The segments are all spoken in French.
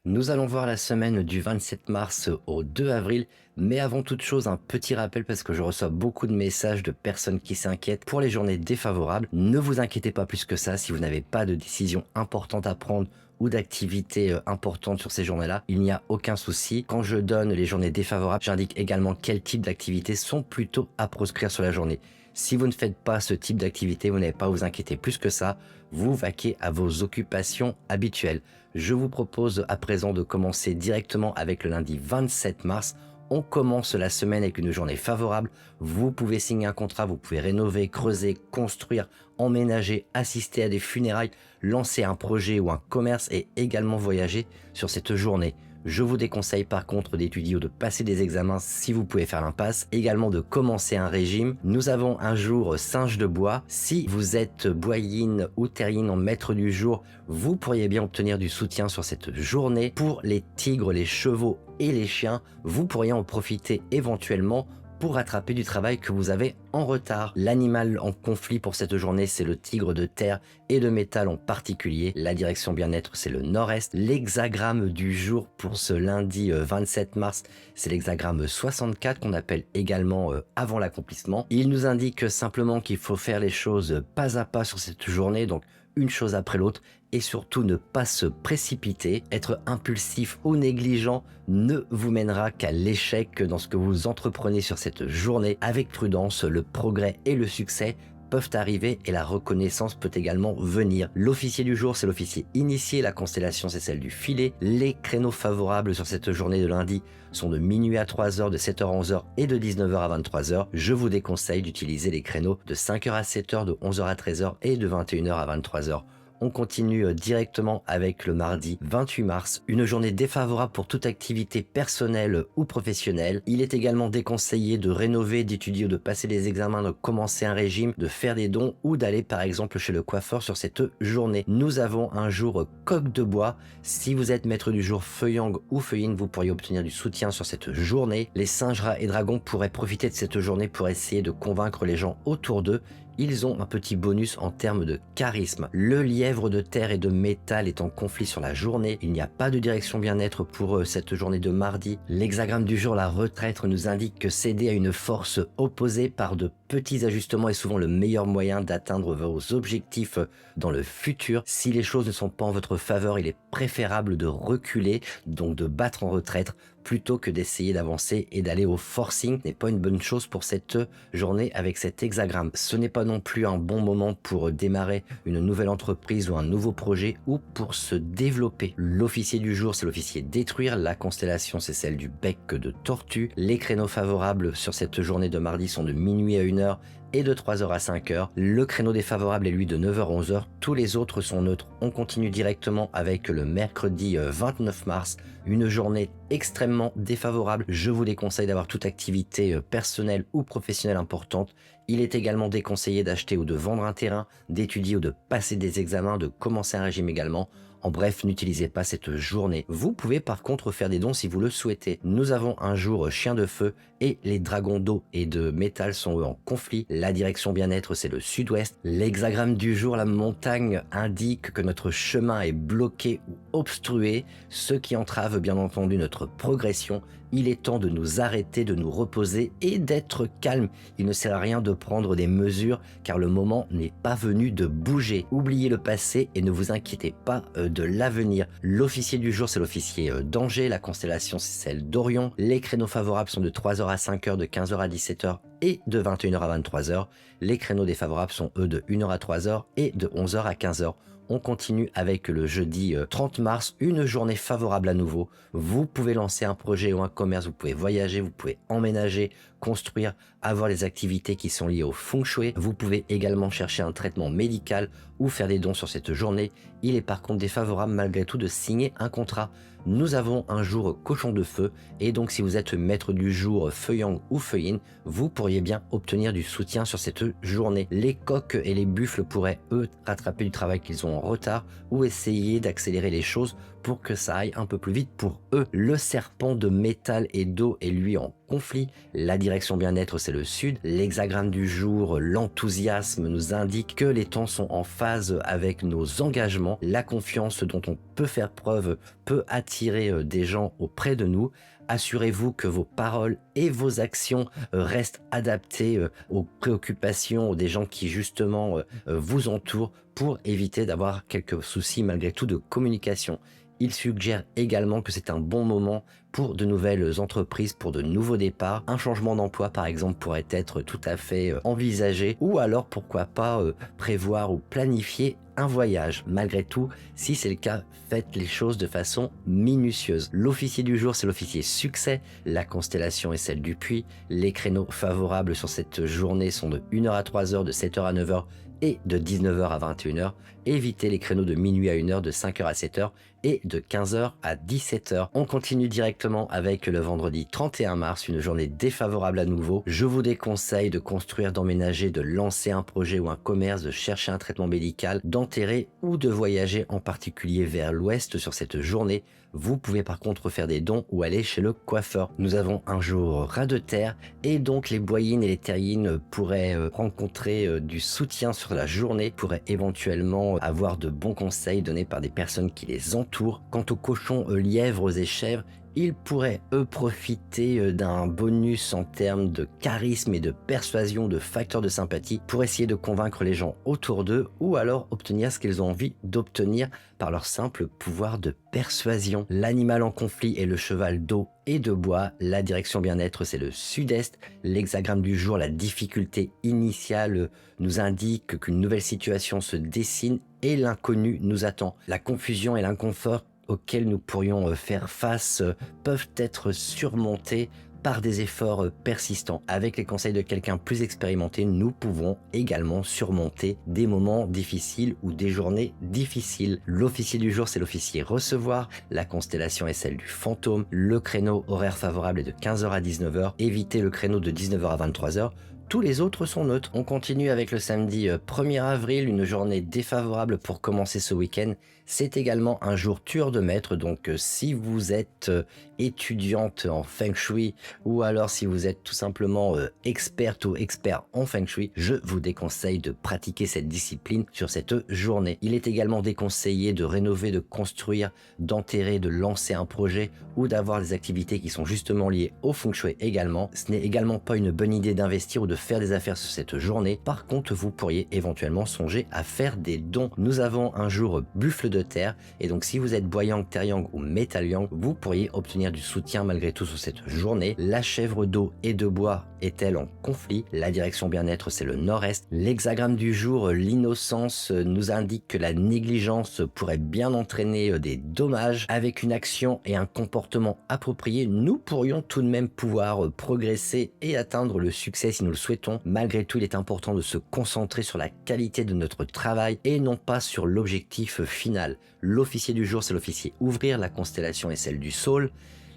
Nous allons voir la semaine du 27 mars au 2 avril, mais avant toute chose, un petit rappel parce que je reçois beaucoup de messages de personnes qui s'inquiètent pour les journées défavorables. Ne vous inquiétez pas plus que ça si vous n'avez pas de décision importante à prendre ou d'activité importante sur ces journées-là, il n'y a aucun souci. Quand je donne les journées défavorables, j'indique également quels types d'activités sont plutôt à proscrire sur la journée. Si vous ne faites pas ce type d'activité, vous n'avez pas à vous inquiéter plus que ça, vous vaquez à vos occupations habituelles. Je vous propose à présent de commencer directement avec le lundi 27 mars. On commence la semaine avec une journée favorable. Vous pouvez signer un contrat, vous pouvez rénover, creuser, construire, emménager, assister à des funérailles, lancer un projet ou un commerce et également voyager sur cette journée. Je vous déconseille par contre d'étudier ou de passer des examens si vous pouvez faire l'impasse, également de commencer un régime. Nous avons un jour singe de bois. Si vous êtes boyine ou terrine en maître du jour, vous pourriez bien obtenir du soutien sur cette journée. Pour les tigres, les chevaux et les chiens, vous pourriez en profiter éventuellement pour rattraper du travail que vous avez en retard. L'animal en conflit pour cette journée, c'est le tigre de terre et de métal en particulier. La direction bien-être, c'est le nord-est. L'hexagramme du jour pour ce lundi 27 mars, c'est l'hexagramme 64 qu'on appelle également avant l'accomplissement. Il nous indique simplement qu'il faut faire les choses pas à pas sur cette journée, donc une chose après l'autre, et surtout ne pas se précipiter. Être impulsif ou négligent ne vous mènera qu'à l'échec dans ce que vous entreprenez sur cette journée. Avec prudence, le progrès et le succès peuvent arriver et la reconnaissance peut également venir. L'officier du jour, c'est l'officier initié, la constellation, c'est celle du filet. Les créneaux favorables sur cette journée de lundi sont de minuit à 3 heures, de 7 heures à 11 heures et de 19 heures à 23 heures. Je vous déconseille d'utiliser les créneaux de 5 heures à 7 heures, de 11 heures à 13 heures et de 21 heures à 23 heures. On continue directement avec le mardi 28 mars, une journée défavorable pour toute activité personnelle ou professionnelle. Il est également déconseillé de rénover, d'étudier ou de passer des examens, de commencer un régime, de faire des dons ou d'aller par exemple chez le coiffeur sur cette journée. Nous avons un jour coq de bois. Si vous êtes maître du jour feu yang ou feu yin, vous pourriez obtenir du soutien sur cette journée. Les singes, rats et dragons pourraient profiter de cette journée pour essayer de convaincre les gens autour d'eux. Ils ont un petit bonus en termes de charisme. Le lièvre de terre et de métal est en conflit sur la journée. Il n'y a pas de direction bien-être pour cette journée de mardi. L'hexagramme du jour, la retraite, nous indique que céder à une force opposée par de petits ajustements est souvent le meilleur moyen d'atteindre vos objectifs dans le futur. Si les choses ne sont pas en votre faveur, il est préférable de reculer, donc de battre en retraite, plutôt que d'essayer d'avancer et d'aller au forcing. Ce n'est pas une bonne chose pour cette journée avec cet hexagramme. Ce n'est pas non plus un bon moment pour démarrer une nouvelle entreprise ou un nouveau projet ou pour se développer. L'officier du jour, c'est l'officier détruire. La constellation, c'est celle du bec de tortue. Les créneaux favorables sur cette journée de mardi sont de minuit à 1 heure et de 3 heures à 5 heures. Le créneau défavorable est lui de 9 heures à 11 heures. Tous les autres sont neutres. On continue directement avec le mercredi 29 mars, une journée extrêmement défavorable. Je vous déconseille d'avoir toute activité personnelle ou professionnelle importante. Il est également déconseillé d'acheter ou de vendre un terrain, d'étudier ou de passer des examens, de commencer un régime également. En bref, n'utilisez pas cette journée. Vous pouvez par contre faire des dons si vous le souhaitez. Nous avons un jour chien de feu et les dragons d'eau et de métal sont eux en conflit. La direction bien-être, c'est le sud-ouest. L'hexagramme du jour, la montagne, indique que notre chemin est bloqué ou obstrué, ce qui entrave bien entendu notre progression. Il est temps de nous arrêter, de nous reposer et d'être calme. Il ne sert à rien de prendre des mesures car le moment n'est pas venu de bouger. Oubliez le passé et ne vous inquiétez pas de l'avenir. L'officier du jour, c'est l'officier d'Angers. La constellation, c'est celle d'Orion. Les créneaux favorables sont de 3 heures à 5 heures, de 15 heures à 17 heures et de 21 heures à 23 heures. Les créneaux défavorables sont eux de 1 heure à 3 heures et de 11 heures à 15 heures. On continue avec le jeudi 30 mars, une journée favorable à nouveau. Vous pouvez lancer un projet ou un commerce, vous pouvez voyager, vous pouvez emménager, construire, avoir les activités qui sont liées au feng shui. Vous pouvez également chercher un traitement médical ou faire des dons sur cette journée. Il est par contre défavorable malgré tout de signer un contrat. Nous avons un jour cochon de feu et donc si vous êtes maître du jour feu yang ou feu yin, vous pourriez bien obtenir du soutien sur cette journée. Les coqs et les buffles pourraient eux rattraper du travail qu'ils ont en retard ou essayer d'accélérer les choses pour que ça aille un peu plus vite pour eux. Le serpent de métal et d'eau est lui en conflit. La direction bien-être, c'est le sud. L'hexagramme du jour, l'enthousiasme, nous indique que les temps sont en phase avec nos engagements. La confiance dont on peut faire preuve peut attirer des gens auprès de nous. Assurez-vous que vos paroles et vos actions restent adaptées aux préoccupations des gens qui justement vous entourent pour éviter d'avoir quelques soucis malgré tout de communication. Il suggère également que c'est un bon moment pour de nouvelles entreprises, pour de nouveaux départs. Un changement d'emploi par exemple pourrait être tout à fait envisagé, ou alors pourquoi pas prévoir ou planifier un voyage. Malgré tout, si c'est le cas, faites les choses de façon minutieuse. L'officier du jour, c'est l'officier succès. La constellation est celle du puits. Les créneaux favorables sur cette journée sont de 1h à 3h, de 7h à 9h et de 19h à 21h. Évitez les créneaux de minuit à 1h, de 5h à 7h et de 15h à 17h. On continue directement avec le vendredi 31 mars, une journée défavorable à nouveau. Je vous déconseille de construire, d'emménager, de lancer un projet ou un commerce, de chercher un traitement médical, d'enterrer ou de voyager en particulier vers l'ouest sur cette journée. Vous pouvez par contre faire des dons ou aller chez le coiffeur. Nous avons un jour ras de terre et donc les boyines et les terrines pourraient rencontrer du soutien sur la journée, pourraient éventuellement avoir de bons conseils donnés par des personnes qui les entourent. Quant aux cochons, lièvres et chèvres, ils pourraient, eux, profiter d'un bonus en termes de charisme et de persuasion, de facteurs de sympathie pour essayer de convaincre les gens autour d'eux ou alors obtenir ce qu'ils ont envie d'obtenir par leur simple pouvoir de persuasion. L'animal en conflit est le cheval d'eau et de bois. La direction bien-être, c'est le sud-est. L'hexagramme du jour, la difficulté initiale nous indique qu'une nouvelle situation se dessine et l'inconnu nous attend. La confusion et l'inconfort auxquels nous pourrions faire face peuvent être surmontés par des efforts persistants. Avec les conseils de quelqu'un plus expérimenté, nous pouvons également surmonter des moments difficiles ou des journées difficiles. L'officier du jour, c'est l'officier recevoir. La constellation est celle du fantôme. Le créneau horaire favorable est de 15h à 19h. Évitez le créneau de 19h à 23h. Tous les autres sont neutres. On continue avec le samedi 1er avril, une journée défavorable pour commencer ce week-end. C'est également un jour tueur de maître, donc si vous êtes étudiante en Feng Shui ou alors si vous êtes tout simplement experte ou expert en Feng Shui, je vous déconseille de pratiquer cette discipline sur cette journée. Il est également déconseillé de rénover, de construire, d'enterrer, de lancer un projet ou d'avoir des activités qui sont justement liées au Feng Shui également. Ce n'est également pas une bonne idée d'investir ou de faire des affaires sur cette journée. Par contre, vous pourriez éventuellement songer à faire des dons. Nous avons un jour buffle de terre et donc si vous êtes Boyang, Terre-yang ou Métal-yang, vous pourriez obtenir du soutien malgré tout sur cette journée. La chèvre d'eau et de bois est-elle en conflit? La direction bien-être, c'est le nord-est. L'hexagramme du jour, l'innocence, nous indique que la négligence pourrait bien entraîner des dommages. Avec une action et un comportement approprié, nous pourrions tout de même pouvoir progresser et atteindre le succès si nous le souhaitons. Malgré tout, il est important de se concentrer sur la qualité de notre travail et non pas sur l'objectif final. L'officier du jour, c'est l'officier ouvrir. La constellation est celle du Saule.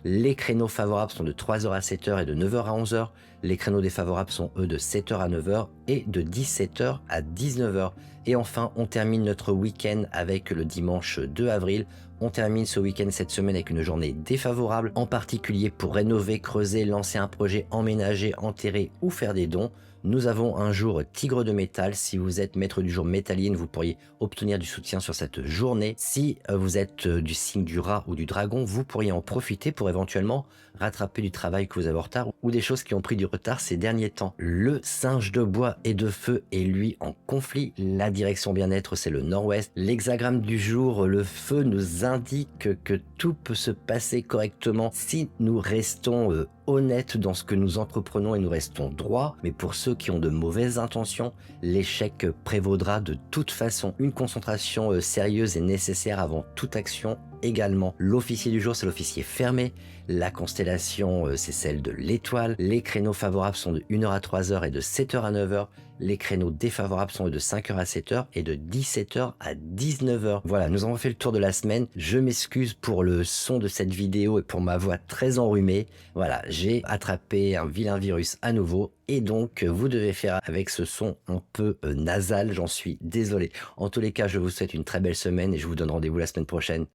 Les créneaux favorables sont de 3h à 7h et de 9h à 11h. Les créneaux défavorables sont eux de 7h à 9h et de 17h à 19h. Et enfin, on termine notre week-end avec le dimanche 2 avril. On termine ce week-end cette semaine avec une journée défavorable, en particulier pour rénover, creuser, lancer un projet, emménager, enterrer ou faire des dons. Nous avons un jour tigre de métal. Si vous êtes maître du jour métalline, vous pourriez obtenir du soutien sur cette journée. Si vous êtes du signe du rat ou du dragon, vous pourriez en profiter pour éventuellement rattraper du travail que vous avez en retard ou des choses qui ont pris du retard ces derniers temps. Le singe de bois et de feu est lui en conflit. La direction bien-être, c'est le nord-ouest. L'hexagramme du jour, le feu, nous indique que tout peut se passer correctement si nous restons honnêtes dans ce que nous entreprenons et nous restons droits. Mais pour ceux qui ont de mauvaises intentions, l'échec prévaudra de toute façon. Une concentration sérieuse est nécessaire avant toute action également. L'officier du jour, c'est l'officier fermé. La constellation, c'est celle de l'étoile. Les créneaux favorables sont de 1h à 3h et de 7h à 9h. Les créneaux défavorables sont de 5h à 7h et de 17h à 19h. Voilà, nous avons fait le tour de la semaine. Je m'excuse pour le son de cette vidéo et pour ma voix très enrhumée. Voilà, j'ai attrapé un vilain virus à nouveau et donc vous devez faire avec ce son un peu nasal, j'en suis désolé. En tous les cas, je vous souhaite une très belle semaine et je vous donne rendez-vous la semaine prochaine.